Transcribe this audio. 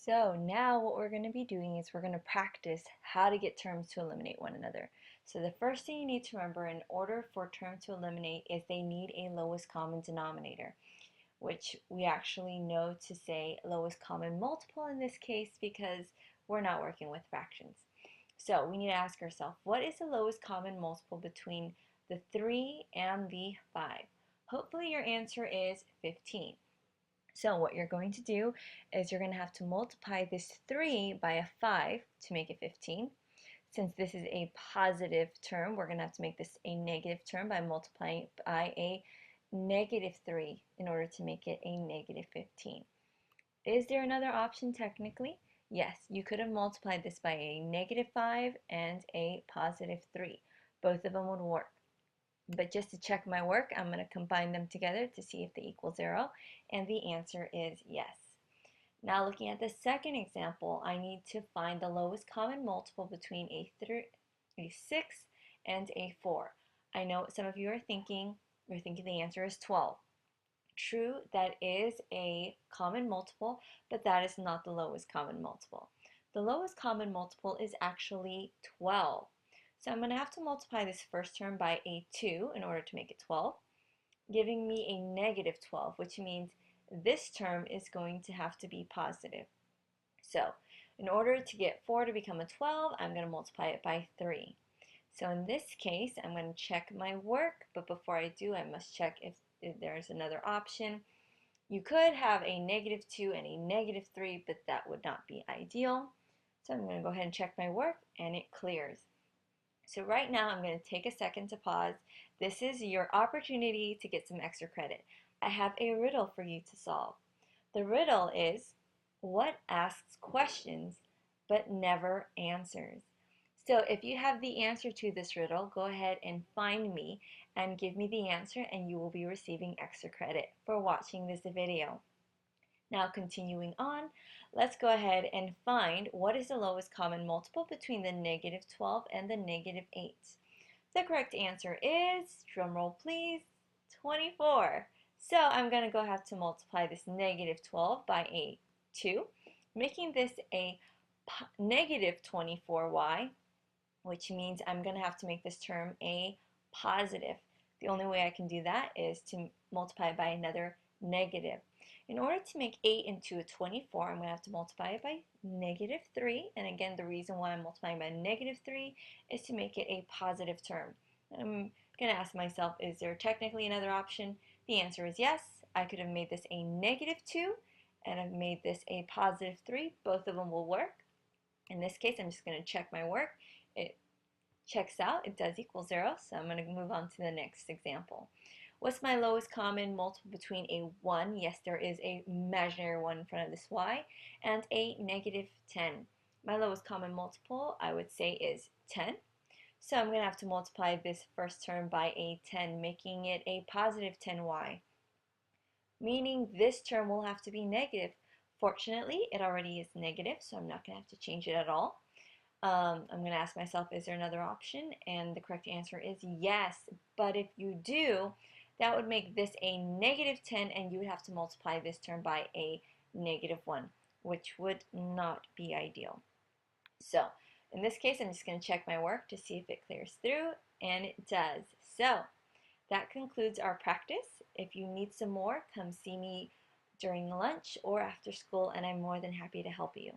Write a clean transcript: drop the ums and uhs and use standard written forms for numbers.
So now what we're going to be doing is we're going to practice how to get terms to eliminate one another. So the first thing you need to remember in order for terms to eliminate is they need a lowest common denominator, which we actually know to say lowest common multiple in this case because we're not working with fractions. So we need to ask ourselves, what is the lowest common multiple between the 3 and the 5? Hopefully your answer is 15. So what you're going to do is you're going to have to multiply this 3 by a 5 to make it 15. Since this is a positive term, we're going to have to make this a negative term by multiplying it by a negative 3 in order to make it a negative 15. Is there another option technically? Yes, you could have multiplied this by a negative 5 and a positive 3. Both of them would work. But just to check my work, I'm going to combine them together to see if they equal 0, and the answer is yes. Now looking at the second example, I need to find the lowest common multiple between a 6 and a 4. I know what some of you are thinking. You're thinking the answer is 12. True, that is a common multiple, but that is not the lowest common multiple. The lowest common multiple is actually 12. So I'm going to have to multiply this first term by a 2 in order to make it 12, giving me a negative 12, which means this term is going to have to be positive. So in order to get 4 to become a 12, I'm going to multiply it by 3. So in this case, I'm going to check my work, but before I do, I must check if there's another option. You could have a negative 2 and a negative 3, but that would not be ideal. So I'm going to go ahead and check my work, and it clears. So right now I'm going to take a second to pause. This is your opportunity to get some extra credit. I have a riddle for you to solve. The riddle is, what asks questions but never answers? So if you have the answer to this riddle, go ahead and find me and give me the answer, and you will be receiving extra credit for watching this video. Now continuing on, let's go ahead and find what is the lowest common multiple between the negative 12 and the negative 8. The correct answer is, drumroll please, 24. So I'm going to go have to multiply this negative 12 by a 2, making this a negative 24y, which means I'm going to have to make this term a positive. The only way I can do that is to multiply by another negative. In order to make 8 into a 24, I'm going to have to multiply it by negative 3. And again, the reason why I'm multiplying by negative 3 is to make it a positive term. I'm going to ask myself, is there technically another option? The answer is yes. I could have made this a negative 2 and I've made this a positive 3. Both of them will work. In this case, I'm just going to check my work. It checks out. It does equal 0, so I'm going to move on to the next example. What's my lowest common multiple between a 1, yes, there is a imaginary 1 in front of this y, and a negative 10? My lowest common multiple, I would say, is 10. So I'm going to have to multiply this first term by a 10, making it a positive 10y, meaning this term will have to be negative. Fortunately, it already is negative, so I'm not going to have to change it at all. I'm going to ask myself, is there another option? And the correct answer is yes. But if you do, that would make this a negative 10, and you would have to multiply this term by a negative 1, which would not be ideal. So in this case, I'm just going to check my work to see if it clears through, and it does. So that concludes our practice. If you need some more, come see me during lunch or after school, and I'm more than happy to help you.